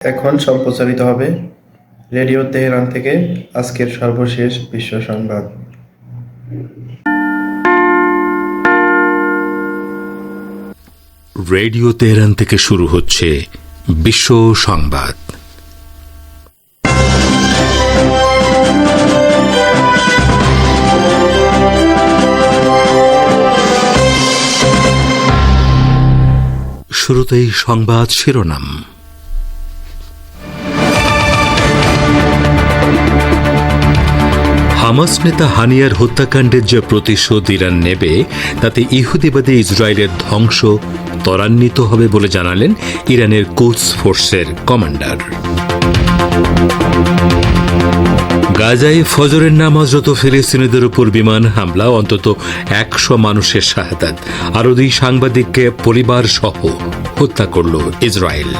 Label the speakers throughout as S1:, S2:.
S1: এখন সম্প্রচারিত হবে রেডিও তেহরান থেকে আজকের সর্বশেষ বিশ্ব সংবাদ।
S2: রেডিও তেহরান থেকে শুরু হচ্ছে বিশ্ব সংবাদ। শুরুতেই সংবাদ শিরোনাম। হামাস নেতা হানিয়ার হত্যাকাণ্ডের যে প্রতিশোধ ইরান নেবে তাতে ইহুদিবাদী ইসরায়েলের ধ্বংস ত্বরান্বিত হবে বলে জানালেন ইরানের কোদস ফোর্সের কমান্ডার। গাজায় ফজরের নামাজরত ফিলিস্তিনিদের উপর বিমান হামলা, অন্তত 100 মানুষের শাহাদাত, আরও 2 সাংবাদিককে পরিবার সহ হত্যা করল ইসরায়েল।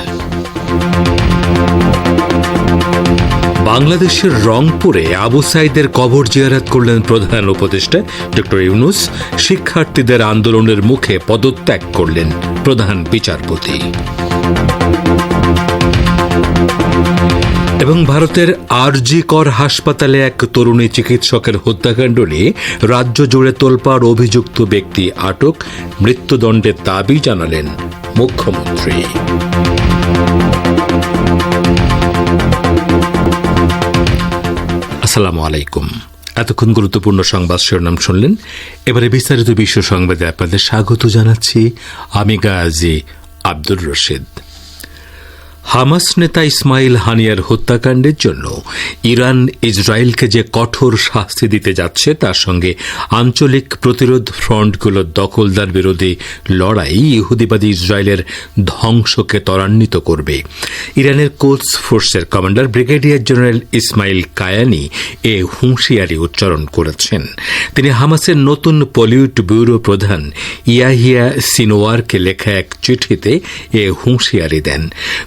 S2: বাংলাদেশের রংপুরে আবু সাইদের কবর জিয়ারত করলেন প্রধান উপদেষ্টা ডক্টর ইউনূস। শিক্ষার্থীদের আন্দোলনের মুখে পদত্যাগ করলেন প্রধান বিচারপতি। এবং ভারতের আরজি কর হাসপাতালে এক তরুণী চিকিৎসকের হত্যাকাণ্ড নিয়ে রাজ্য জুড়ে তোলপাড়, অভিযুক্ত ব্যক্তি আটক, মৃত্যুদণ্ডের দাবি জানালেন মুখ্যমন্ত্রী। আসসালামু আলাইকুম। এতক্ষণ গুরুত্বপূর্ণ সংবাদ শিরোনাম শুনলেন। এবারে বিস্তারিত বিশ্ব সংবাদে আপনাদের স্বাগত জানাচ্ছি আমি গাজী আব্দুর রশিদ। হামাস নেতা ইসমাইল হানিয়ার হত্যাকাণ্ডের জন্য ইরান ইসরায়েলকে যে কঠোর শাস্তি দিতে যাচ্ছে তার সঙ্গে আঞ্চলিক প্রতিরোধ ফ্রন্টগুলোর দখলদার বিরোধী লড়াই ইহুদিবাদী ইসরায়েলের ধ্বংসকে ত্বরান্বিত করবে। ইরানের কোদস ফোর্সের commander brigadier general Ismail Qaani এ হুঁশিয়ারি উচ্চারণ করেছেন। তিনি হামাসের নতুন পলিট ব্যুরো প্রধান ইয়াহিয়া সিনোয়ারকে লেখা এক চিঠিতে এ হুঁশিয়ারি দেন।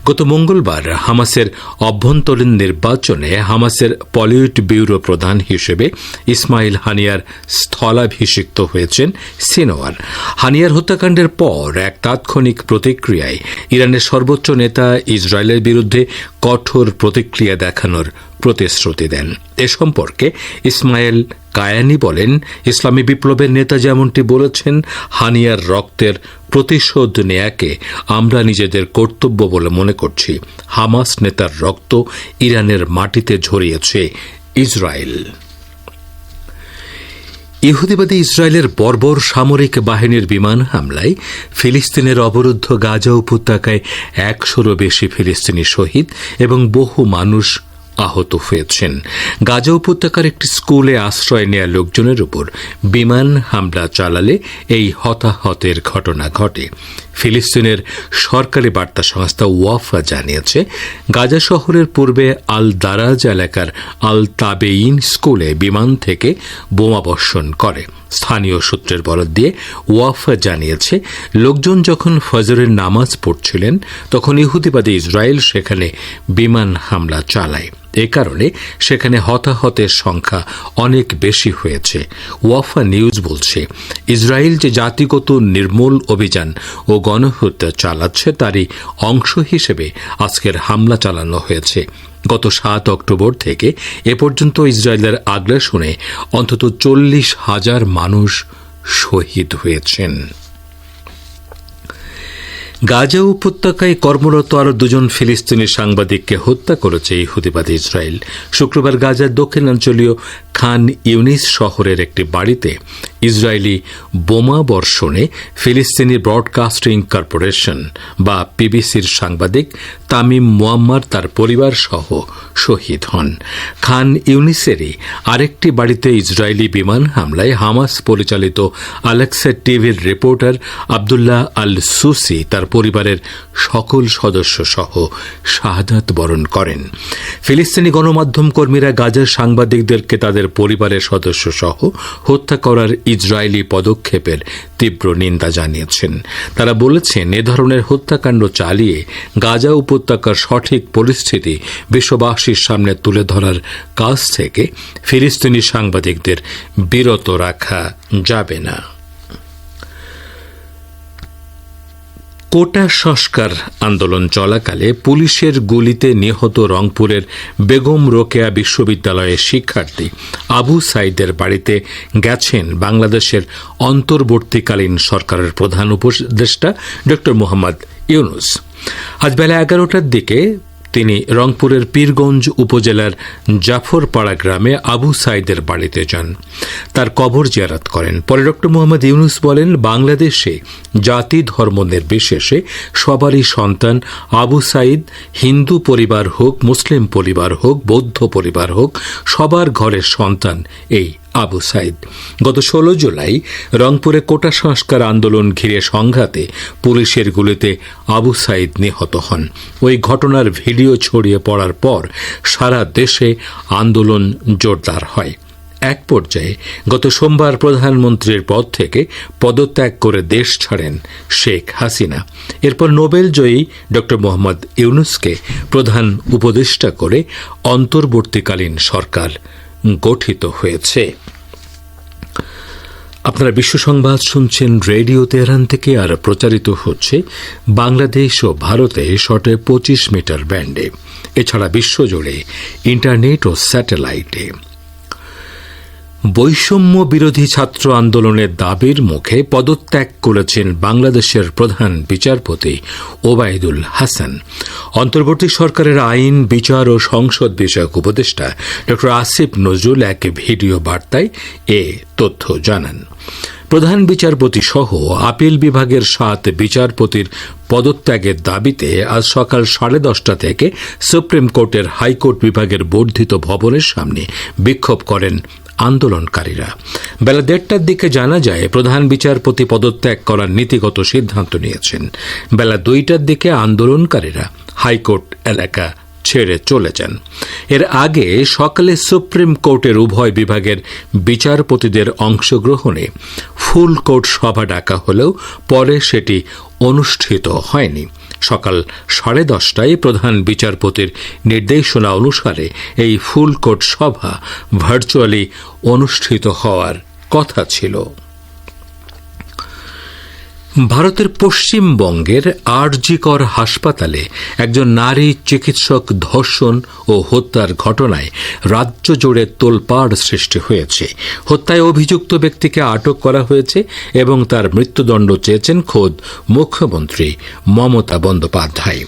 S2: গত মঙ্গলবার হামাসের অভ্যন্তরীণ নির্বাচনে হামাসের পলিট ব্যুরো প্রধান হিসেবে ইসমাইল হানিয়ার স্থলাভিষিক্ত হয়েছেন সিনোয়ার। হানিয়ার হত্যাকাণ্ডের পর এক তাৎক্ষণিক প্রতিক্রিয়ায় ইরানের সর্বোচ্চ নেতা ইসরায়েলের বিরুদ্ধে কঠোর প্রতিক্রিয়া দেখানোর প্রতিশ্রুতি দেন। এ সম্পর্কে ইসমাইল কায়ানি বলেন, ইসলামী বিপ্লবের নেতা যেমনটি বলেছেন, হানিয়ার রক্তের প্রতিশোধ নেয়াকে আমরা নিজেদের কর্তব্য বলে মনে করছি। হামাস নেতার রক্ত ইরানের মাটিতে ঝরিয়েছে ইসরায়েল। ইহুদিবাদী ইসরায়েলের বর্বর সামরিক বাহিনীর বিমান হামলায় ফিলিস্তিনের অবরুদ্ধ গাজা উপত্যকায় 100-রও বেশি ফিলিস্তিনি শহীদ এবং বহু মানুষ আহত হয়েছেন। গাজা উপত্যকার একটি স্কুলে আশ্রয় নেয়া লোকজনের উপর বিমান হামলা চালালে এই হতাহতের ঘটনা ঘটে। ফিলিস্তিনের সরকারি বার্তা সংস্থা ওয়াফা জানিয়েছে, গাজা শহরের পূর্বে আল দারাজ এলাকার আল তাবেইন স্কুলে বিমান থেকে বোমাবর্ষণ করে। স্থানীয় সূত্রের বরাত দিয়ে ওয়াফা জানিয়েছে, লোকজন যখন ফজরের নামাজ পড়ছিলেন তখন ইহুদিবাদী ইসরায়েল সেখানে বিমান হামলা চালায়। এ কারণে সেখানে হতাহতের সংখ্যা অনেক বেশি হয়েছে। ওয়াফা নিউজ বলছে, ইসরায়েল যে জাতিগত নির্মূল অভিযান ও গণহত্যা চালাচ্ছে তারই অংশ হিসেবে আজকের হামলা চালানো হয়েছে। গত 7 অক্টোবর থেকে এ পর্যন্ত ইসরায়েলের আগ্রাসনে অন্তত 40,000 মানুষ শহীদ হয়েছেন। গাজা উপত্যকায় কর্মরত আরও 2 ফিলিস্তিনি সাংবাদিককে হত্যা করেছে ইহুদিবাদী ইসরায়েল। শুক্রবার গাজার দক্ষিণাঞ্চলীয় খান ইউনিস শহরের একটি বাড়িতে ইসরায়েলি বোমা বর্ষণে ফিলিস্তিনি ব্রডকাস্টিং কর্পোরেশন বা পিবিসির সাংবাদিক তামিম মুয়াম্মার তার পরিবার সহ শহীদ হন। খান ইউনিসেরই আরেকটি বাড়িতে ইসরায়েলি বিমান হামলায় হামাস পরিচালিত আলেক্সা টিভির রিপোর্টার আবদুল্লাহ আল সুসি তার পরিবারের সকল সদস্য সহ শাহাদাত বরণ করেন। ফিলিস্তিনি গণমাধ্যম কর্মীরা গাজার সাংবাদিকদেরকে তাদের পরিবারের সদস্য সহ হত্যা করার ইসরায়েলি পদক্ষেপের তীব্র নিন্দা জানিয়েছেন। তারা বলেছেন, এ ধরনের হত্যাকাণ্ড চালিয়ে গাজা উপত্যকার সঠিক পরিস্থিতি বিশ্ববাসীর সামনে তুলে ধরার কাজ থেকে ফিলিস্তিনি সাংবাদিকদের বিরত রাখা যাবে না। কোটা সংস্কার আন্দোলন চলাকালে পুলিশের গুলিতে নিহত রংপুরের বেগম রোকেয়া বিশ্ববিদ্যালয়ের শিক্ষার্থী আবু সাইদের বাড়িতে গেছেন বাংলাদেশের অন্তর্বর্তীকালীন সরকারের প্রধান উপদেষ্টা ড মোহাম্মদ ইউনুস। আজ বেলা 11টার দিকে তিনি রংপুরের পীরগঞ্জ উপজেলার জাফরপাড়া গ্রামে আবু সাইদের বাড়িতে যান, তার কবর জিয়ারত করেন। পরে ড মোহাম্মদ ইউনুস বলেন, বাংলাদেশে জাতি ধর্ম নির্বিশেষে সবারই সন্তান আবু সাইদ, হিন্দু পরিবার হোক, মুসলিম পরিবার হোক, বৌদ্ধ পরিবার হোক, সবার ঘরের সন্তান এই আবু সাইদ। গত 16 জুলাই রংপুরে কোটা সংস্কার আন্দোলন ঘিরে সংঘাতে পুলিশের গুলিতে আবু সাইদ নিহত হন। ওই ঘটনার ভিডিও ছড়িয়ে পড়ার পর সারা দেশে আন্দোলন জোরদার হয়। এক পর্যায়ে গত সোমবার প্রধানমন্ত্রীর পদ থেকে পদত্যাগ করে দেশ ছাড়েন শেখ হাসিনা। এরপর নোবেলজয়ী ড মোহাম্মদ ইউনুসকে প্রধান উপদেষ্টা করে অন্তর্বর্তীকালীন সরকার গঠিত হয়েছে। আপনারা বিশ্ব সংবাদ শুনছেন রেডিও তেহরান থেকে, আর প্রচারিত হচ্ছে বাংলাদেশ ও ভারতে শর্টে 25 মিটার ব্যান্ডে, এছাড়া বিশ্বজুড়ে ইন্টারনেট ও স্যাটেলাইটে। বৈষম্য বিরোধী ছাত্র আন্দোলনের দাবির মুখে পদত্যাগ করেছেন বাংলাদেশের প্রধান বিচারপতি ওবায়দুল হাসান। অন্তর্বর্তী সরকারের আইন, বিচার ও সংসদ বিষয়ক উপদেষ্টা ড আসিফ নজরুল এক ভিডিও বার্তায় এ তথ্য জানান। প্রধান বিচারপতি সহ আপিল বিভাগের 7 বিচারপতির পদত্যাগের দাবিতে আজ সকাল 10:30 থেকে সুপ্রিম কোর্টের হাইকোর্ট বিভাগের বর্ধিত ভবনের সামনে বিক্ষোভ করেন আন্দোলনকারীরা। বেলা 1:30টার দিকে জানা যায় প্রধান বিচারপতি পদত্যাগ করার নীতিগত সিদ্ধান্ত নিয়েছেন। বেলা 2টার দিকে আন্দোলনকারীরা হাইকোর্ট এলাকা ছেড়ে চলে যান। এর আগে সকালে সুপ্রিম কোর্টের উভয় বিভাগের বিচারপতিদের অংশগ্রহণে ফুল কোর্ট সভা ডাকা হলেও পরে সেটি অনুষ্ঠিত হয়নি। সকাল 10:30টায় প্রধান বিচারপতির নির্দেশনা অনুসারে এই ফুল কোর্ট সভা ভার্চুয়ালি অনুষ্ঠিত হওয়ার কথা ছিল। ভারতের পশ্চিমবঙ্গের আরজিকর হাসপাতালে একজন নারী চিকিৎসক ধর্ষণ ও হত্যার ঘটনায় রাজ্য জুড়ে তোলপাড় সৃষ্টি হয়েছে। হত্যায় অভিযুক্ত ব্যক্তিকে আটক করা হয়েছে এবং তার মৃত্যুদণ্ড চেয়েছেন খোদ মুখ্যমন্ত্রী মমতা বন্দ্যোপাধ্যায়।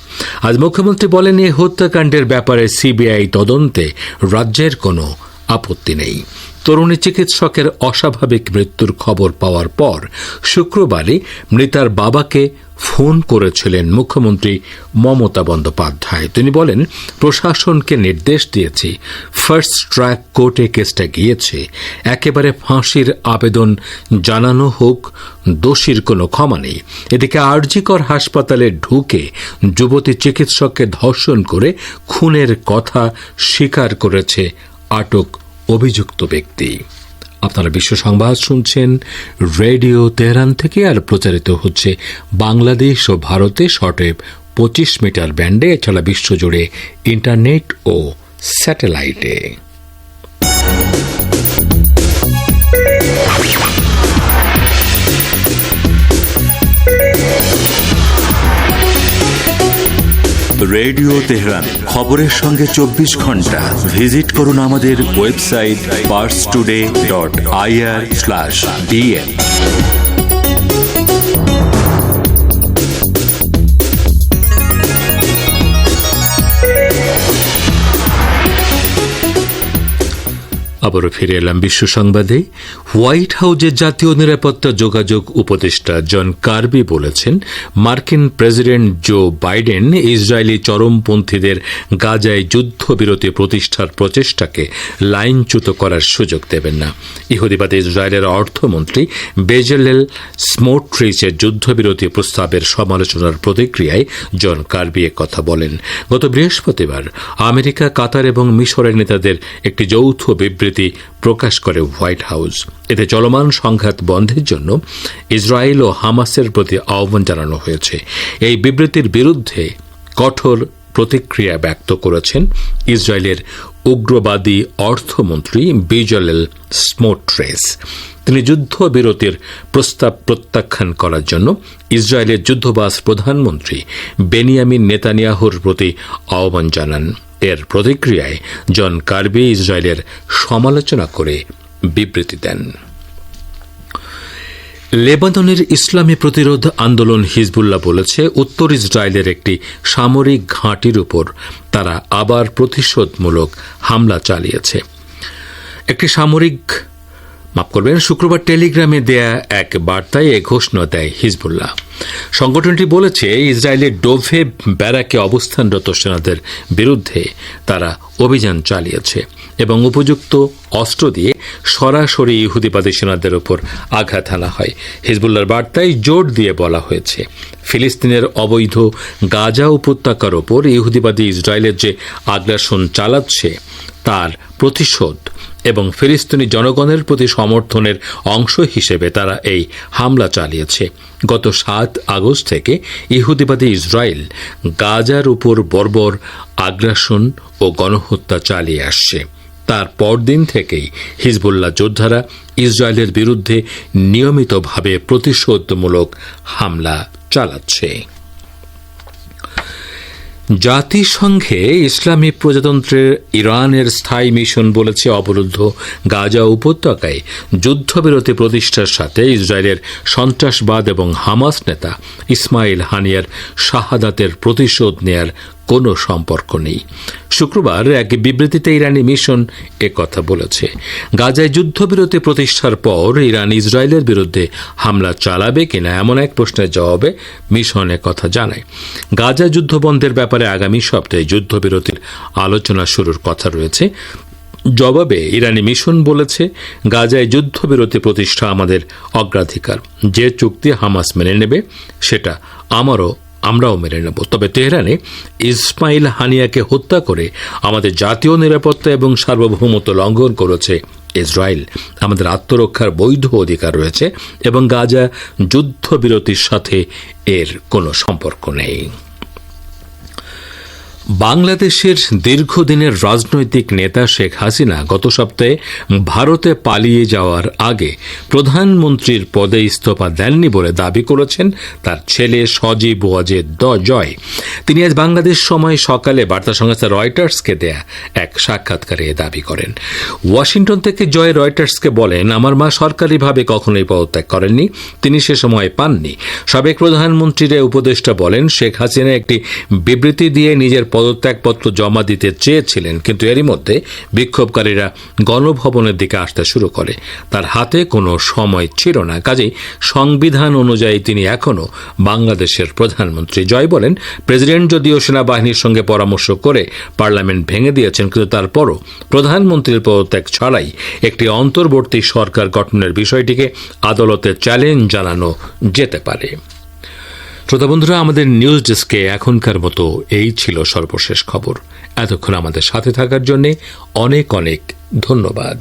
S2: আজ মুখ্যমন্ত্রী বলেন, এই হত্যাকাণ্ডের ব্যাপারে সিবিআই তদন্তে রাজ্যের কোনো আপত্তি নেই। তরুণী চিকিৎসকের অস্বাভাবিক মৃত্যুর খবর পাওয়ার পর শুক্রবারই মৃতার বাবাকে ফোন করেছিলেন মুখ্যমন্ত্রী মমতা বন্দ্যোপাধ্যায়। তিনি বলেন, প্রশাসনকে নির্দেশ দিয়েছি, ফার্স্ট ট্র্যাক কোর্টে কেসটা গিয়েছে, একেবারে ফাঁসির আবেদন জানানো হোক, দোষীর কোনো ক্ষমা নেই। এদিকে আরজিকর হাসপাতালে ঢুকে যুবতী চিকিৎসককে ধর্ষণ করে খুনের কথা স্বীকার করেছে আটক অভিযুক্ত ব্যক্তি। আপনারা বিশ্ব সংবাদ শুনছেন রেডিও তেহরান থেকে, আর প্রচারিত হচ্ছে বাংলাদেশ ও ভারতে শর্টে 25 মিটার ব্যান্ডে, এছাড়া বিশ্বজুড়ে ইন্টারনেট ও স্যাটেলাইটে।
S3: রেডিও তেহরান, খবরের সঙ্গে 24 ঘন্টা। ভিজিট করুন আমাদের ওয়েবসাইট parstoday.ir/dn।
S2: আবারও ফিরে এলাম বিশ্ব সংবাদে। হোয়াইট হাউসের জাতীয় নিরাপত্তা যোগাযোগ উপদেষ্টা জন কার্বি বলেছেন, মার্কিন প্রেসিডেন্ট জো বাইডেন ইসরায়েলি চরমপন্থীদের গাজায় যুদ্ধবিরতি প্রতিষ্ঠার প্রচেষ্টাকে লাইনচ্যুত করার সুযোগ দেবেন না। ইহুদিবাদী ইসরায়েলের অর্থমন্ত্রী বেজেলেল স্মোট্রিচের যুদ্ধবিরতি প্রস্তাবের সমালোচনার প্রতিক্রিয়ায় জন কার্বি কথা বলেন। গত বৃহস্পতিবার আমেরিকা, কাতার এবং মিশরের নেতাদের একটি যৌথ বিবৃতি প্রকাশ করে হোয়াইট হাউস। এতে চলমান সংঘাত বন্ধের জন্য ইসরায়েল ও হামাসের প্রতি আহ্বান জানানো হয়েছে। এই বিবৃতির বিরুদ্ধে কঠোর প্রতিক্রিয়া ব্যক্ত করেছেন ইসরায়েলের উগ্রবাদী অর্থমন্ত্রী বেজলেল স্মোট্রিচ। তিনি যুদ্ধবিরতির প্রস্তাব প্রত্যাখ্যান করার জন্য ইসরায়েলের যুদ্ধবাজ প্রধানমন্ত্রী বেনিয়ামিন নেতানিয়াহুর প্রতি আহ্বান জানান। এর প্রতিক্রিয়ায় জন কার্বি ইসরায়েলের সমালোচনা করে বিবৃতি দেন। লেবাননের ইসলামী প্রতিরোধ আন্দোলন হিজবুল্লাহ বলেছে, উত্তর ইসরায়েলের একটি সামরিক ঘাঁটির উপর তারা আবার প্রতিশোধমূলক হামলা চালিয়েছে। শুক্রবার টেলিগ্রামে দেয়া এক বার্তায় এ ঘোষণা দেয় হিজবুল্লাহ। সংগঠনটি বলেছে, ইসরায়েলের ডোভে ব্যারাকে অবস্থানরত সেনাদের বিরুদ্ধে তারা অভিযান চালিয়েছে এবং উপযুক্ত অস্ত্র দিয়ে সরাসরি ইহুদিবাদী সেনাদের উপর আঘাত হানা হয়। হিজবুল্লাহর বার্তায় জোর দিয়ে বলা হয়েছে, ফিলিস্তিনের অবৈধ গাজা উপত্যকার ওপর ইহুদিবাদী ইসরায়েলের যে আগ্রাসন চালাচ্ছে তার প্রতিশোধ এবং ফিলিস্তিনি জনগণের প্রতি সমর্থনের অংশ হিসেবে তারা এই হামলা চালিয়েছে। গত 7 আগস্ট থেকে ইহুদিবাদী ইসরায়েল গাজার উপর বর্বর আগ্রাসন ও গণহত্যা চালিয়ে আসছে। তার পরদিন থেকেই হিজবুল্লাহ যোদ্ধারা ইসরায়েলের বিরুদ্ধে নিয়মিতভাবে প্রতিশোধমূলক হামলা চালাচ্ছে। জাতিসংঘে ইসলামী প্রজাতন্ত্রের ইরানের স্থায়ী মিশন বলেছে, অবরুদ্ধ গাজা উপত্যকায় যুদ্ধবিরতি প্রতিষ্ঠার সাথে ইসরায়েলের সন্ত্রাসবাদ এবং হামাস নেতা ইসমাইল হানিয়ার শাহাদাতের প্রতিশোধ নেয়ার কোনো সম্পর্ক নেই। শুক্রবার এক বিবৃতিতে ইরানি মিশন কথা বলেছে। গাজায় যুদ্ধবিরতি প্রতিষ্ঠার পর ইরান ইসরায়েলের বিরুদ্ধে হামলা চালাবে কিনা এমন এক প্রশ্নের জবাবে মিশন কথা জানায়। গাজা যুদ্ধবন্ধের ব্যাপারে আগামী সপ্তাহে যুদ্ধবিরতির আলোচনা শুরুর কথা রয়েছে। জবাবে ইরানি মিশন বলেছে, গাজায় যুদ্ধবিরতি প্রতিষ্ঠা আমাদের অগ্রাধিকার। যে চুক্তি হামাস মেনে নেবে সেটা আমরাও মেনে নেব। তবে তেহরানে ইসমাইল হানিয়াকে হত্যা করে আমাদের জাতীয় নিরাপত্তা এবং সার্বভৌমত্ব লঙ্ঘন করেছে ইসরায়েল। আমাদের আত্মরক্ষার বৈধ অধিকার রয়েছে এবং গাজা যুদ্ধবিরতির সাথে এর কোনো সম্পর্ক নেই। বাংলাদেশের দীর্ঘদিনের রাজনৈতিক নেতা শেখ হাসিনা গত সপ্তাহে ভারতে পালিয়ে যাওয়ার আগে প্রধানমন্ত্রীর পদে ইস্তফা দেননি বলে দাবি করেছেন তার ছেলে সজীব ওয়াজেদ জয়। তিনি আজ বাংলাদেশ সময় সকালে বার্তা সংস্থা রয়টার্সকে দেয়া এক সাক্ষাৎকারে দাবি করেন। ওয়াশিংটন থেকে জয় রয়টার্সকে বলেন, আমার মা সরকারিভাবে কখনোই পদত্যাগ করেননি, তিনি সে সময় পাননি। সাবেক প্রধানমন্ত্রীর উপদেষ্টা বলেন, শেখ হাসিনা একটি বিবৃতি দিয়ে নিজের পদত্যাগপত্র জমা দিতে চেয়েছিলেন, কিন্তু এরই মধ্যে বিক্ষোভকারীরা গণভবনের দিকে আসতে শুরু করে। তার হাতে কোনো সময় ছিল না, কাজেই সংবিধান অনুযায়ী তিনি এখনও বাংলাদেশের প্রধানমন্ত্রী। জয় বলেন, প্রেসিডেন্ট যদিও সেনাবাহিনীর সঙ্গে পরামর্শ করে পার্লামেন্ট ভেঙে দিয়েছেন, কিন্তু তারপরও প্রধানমন্ত্রীর পদত্যাগ ছাড়াই একটি অন্তর্বর্তী সরকার গঠনের বিষয়টিকে আদালতে চ্যালেঞ্জ জানানো যেতে পারে। শ্রোতা বন্ধুরা, আমাদের নিউজ ডেস্কে এখনকার মতো এই ছিল সর্বশেষ খবর। এতক্ষণ আমাদের সাথে থাকার জন্য অনেক অনেক ধন্যবাদ।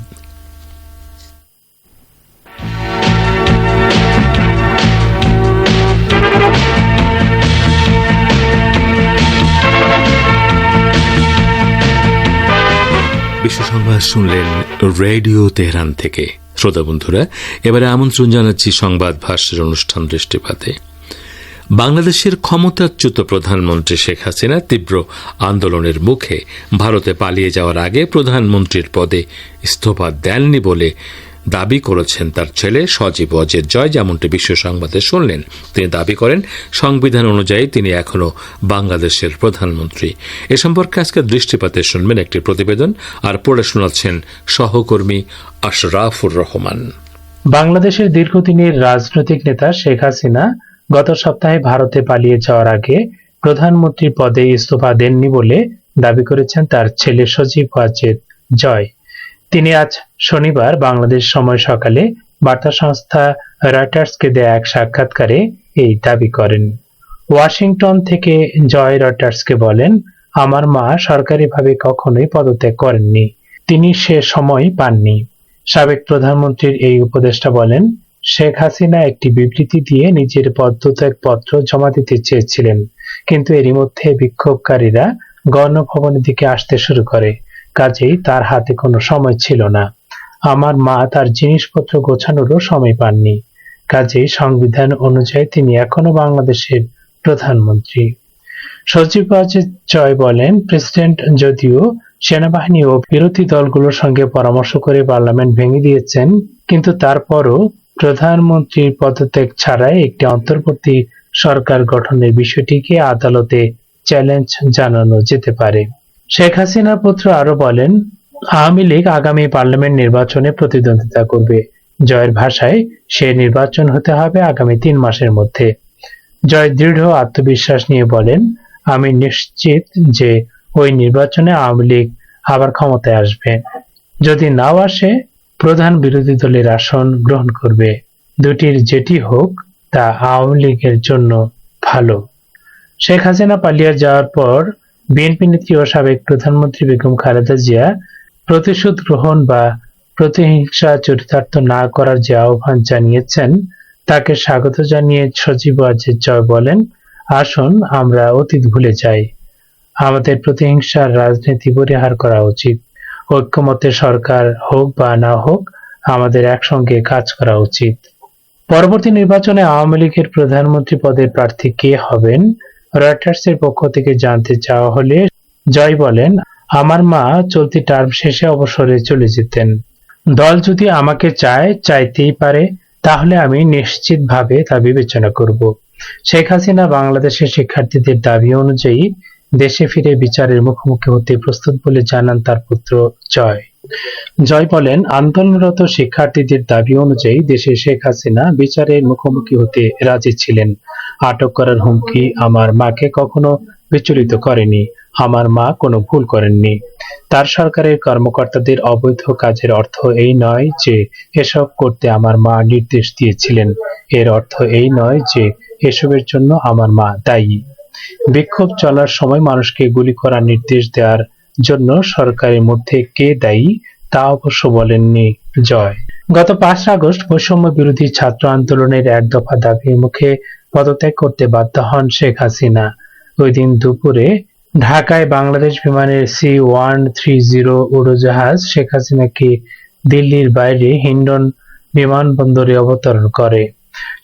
S2: বিশ্ব সংবাদ শুনলেন রেডিও তেহরান থেকে। শ্রোতা বন্ধুরা, এবারে আমন্ত্রণ জানাচ্ছি সংবাদ ভাষ্যের অনুষ্ঠান দৃষ্টিপাতে। বাংলাদেশের ক্ষমতাচ্যুত প্রধানমন্ত্রী শেখ হাসিনা তীব্র আন্দোলনের মুখে ভারতে পালিয়ে যাওয়ার আগে প্রধানমন্ত্রীর পদে ইস্তফা দেননি বলে দাবি করেছেন তার ছেলে সজীব ওয়াজেদ জয়। যেমনটি বিশ্ব সংবাদে শুনলেন, তিনি দাবি করেন সংবিধান অনুযায়ী তিনি এখনও বাংলাদেশের প্রধানমন্ত্রী। এ সম্পর্কে আজকে দৃষ্টিপাতে শুনবেন একটি প্রতিবেদন, আর পড়ে শোনাচ্ছেন সহকর্মী আশরাফুর রহমান।
S4: বাংলাদেশের দীর্ঘদিনের রাজনৈতিক নেতা শেখ হাসিনা গত সপ্তাহে ভারতে পালিয়ে যাওয়ার আগে প্রধানমন্ত্রী পদে ইস্তফা দেননি বলে দাবি করেছেন তার ছেলে সজীব ওয়াজেদ জয়। তিনি আজ শনিবার বাংলাদেশ সময় সকালে বার্তা সংস্থা রয়টার্সকে দেয়া এক সাক্ষাৎকারে এই দাবি করেন। ওয়াশিংটন থেকে জয় রয়টার্সকে বলেন, আমার মা সরকারিভাবে কখনোই পদত্যাগ করেননি, তিনি সে সময় পাননি। সাবেক প্রধানমন্ত্রীর এই উপদেষ্টা বলেন, শেখ হাসিনা একটি বিবৃতি দিয়ে নিজের পদত্যাগপত্র জমা দিতে চেয়েছিলেন, কিন্তু এরই মধ্যে বিক্ষোভকারীরা গণভবনের দিকে আসতে শুরু করে, কাজেই তার হাতে কোনো সময় ছিল না। আমার মা তার জিনিসপত্র গোছানোরও সময় পাননি। কাজেই সংবিধান অনুযায়ী তিনি এখনো বাংলাদেশের প্রধানমন্ত্রী। সজীব ওয়াজেদ জয় বলেন, প্রেসিডেন্ট যদিও সেনাবাহিনী ও বিরোধী দলগুলোর সঙ্গে পরামর্শ করে পার্লামেন্ট ভেঙে দিয়েছেন, কিন্তু তারপরও প্রধানমন্ত্রীর পদত্যাগ ছাড়াই একটি অন্তর্বর্তী সরকার গঠনের বিষয়টিকে আদালতে চ্যালেঞ্জ জানানো যেতে পারে। শেখ হাসিনার পুত্র আরো বলেন, আওয়ামী লীগ আগামী পার্লামেন্ট নির্বাচনে প্রতিদ্বন্দ্বিতা করবে। জয়ের ভাষায়, সে নির্বাচন হতে হবে আগামী 3 মাসের মধ্যে। জয় দৃঢ় আত্মবিশ্বাস নিয়ে বলেন, আমি নিশ্চিত যে ওই নির্বাচনে আওয়ামী লীগ আবার ক্ষমতায় আসবে। যদি নাও আসে, প্রধান বিরোধী দলের আসন গ্রহণ করবে। দুটির যেটি হোক তা আওয়ামী লীগের জন্য ভালো। শেখ হাসিনা পালিয়ে যাওয়ার পর বিএনপি নেত্রী ও সাবেক প্রধানমন্ত্রী বেগম খালেদা জিয়া প্রতিশোধ গ্রহণ বা প্রতিহিংসা চরিতার্থ না করার যে আহ্বান জানিয়েছেন, তাকে স্বাগত জানিয়ে সজীব ওয়াজেদ জয় বলেন, আসুন আমরা অতীত ভুলে যাই। আমাদের প্রতিহিংসার রাজনীতি পরিহার করা উচিত। ঐক্যমত্যের সরকার হোক বা না হোক, আমাদের একসঙ্গে কাজ করা উচিত। পরবর্তী নির্বাচনে আওয়ামী লীগের প্রধানমন্ত্রী পদের প্রার্থী কে হবেন, রয়টার্সের পক্ষ থেকে জানতে চাওয়া হলে জয় বলেন, আমার মা চলতি টার্ম শেষে অবসরে চলে যেতেন। দল যদি আমাকে চাইতেই পারে, তাহলে আমি নিশ্চিতভাবে তা বিবেচনা করব। শেখ হাসিনা বাংলাদেশের শিক্ষার্থীদের দাবি অনুযায়ী দেশে ফিরে বিচারের মুখোমুখি হতে প্রস্তুত বলে জানান তার পুত্র জয়। জয় বলেন, আন্দোলনরত শিক্ষার্থীদের দাবি অনুযায়ী দেশে শেখ হাসিনা বিচারের মুখোমুখি হতে রাজি ছিলেন। আটক করার হুমকি আমার মাকে কখনো বিচলিত করেনি। আমার মা কোনো ভুল করেননি। তার সরকারের কর্মকর্তাদের অবৈধ কাজের অর্থ এই নয় যে এসব করতে আমার মা নির্দেশ দিয়েছিলেন। এর অর্থ এই নয় যে এসবের জন্য আমার মা দায়ী। বিক্ষোভ চলার সময় মানুষকে গুলি করার নির্দেশ দেওয়ার জন্য সরকারের মধ্যে কে দায়ী তা অবশ্য বলেননি জয়। গত 5 আগস্ট বৈষম্য বিরোধী ছাত্র আন্দোলনের এক দফা দাবির মুখে পদত্যাগ করতে বাধ্য হন শেখ হাসিনা। ওই দিন দুপুরে ঢাকায় বাংলাদেশ বিমানের C-130 উড়োজাহাজ শেখ হাসিনাকে দিল্লির বাইরে হিন্ডন বিমানবন্দরে অবতরণ করে।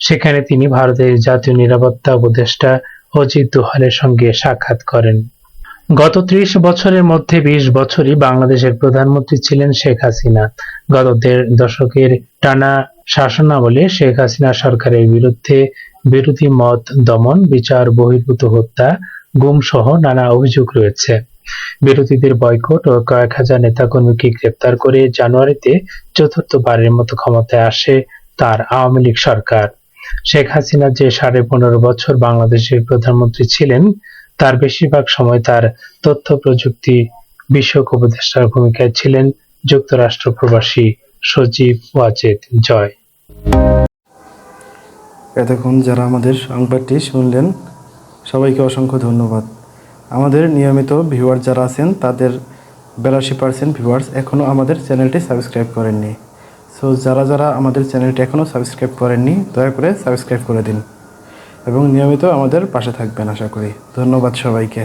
S4: সেখানে তিনি ভারতের জাতীয় নিরাপত্তা উপদেষ্টা অজিত দোভালের সঙ্গে সাক্ষাৎ করেন। গত 30 বছরের মধ্যে 20 বছরই বাংলাদেশের প্রধানমন্ত্রী ছিলেন শেখ হাসিনা। গত 1.5 দশকের টানা শাসনামলে শেখ হাসিনা সরকারের বিরুদ্ধে বিরোধী মত দমন, বিচার বহির্ভূত হত্যা, গুম সহ নানা অভিযোগ রয়েছে। বিরোধীদের বয়কট ও কয়েক হাজার নেতাকর্মীকে গ্রেপ্তার করে জানুয়ারিতে চতুর্থবারের মতো ক্ষমতায় আসে তার আওয়ামী লীগ সরকার। শেখ হাসিনা যে 15.5 বছর বাংলাদেশের প্রধানমন্ত্রী ছিলেন, তার বেশিরভাগ সময় তার তথ্য প্রযুক্তি বিষয়ক উপদেষ্টার ভূমিকায় ছিলেন যুক্তরাষ্ট্র প্রবাসী সজীব ওয়াজেদ জয়।
S1: এতক্ষণ যারা আমাদের সংবাদটি শুনলেন, সবাইকে অসংখ্য ধন্যবাদ। আমাদের নিয়মিত ভিউয়ার যারা আছেন, তাদের 82% ভিউয়ার্স এখনও আমাদের চ্যানেলটি সাবস্ক্রাইব করেননি। সো যারা আমাদের চ্যানেলটি এখনও সাবস্ক্রাইব করেননি, দয়া করে সাবস্ক্রাইব করে দিন এবং নিয়মিত আমাদের পাশে থাকবেন আশা করি। ধন্যবাদ সবাইকে।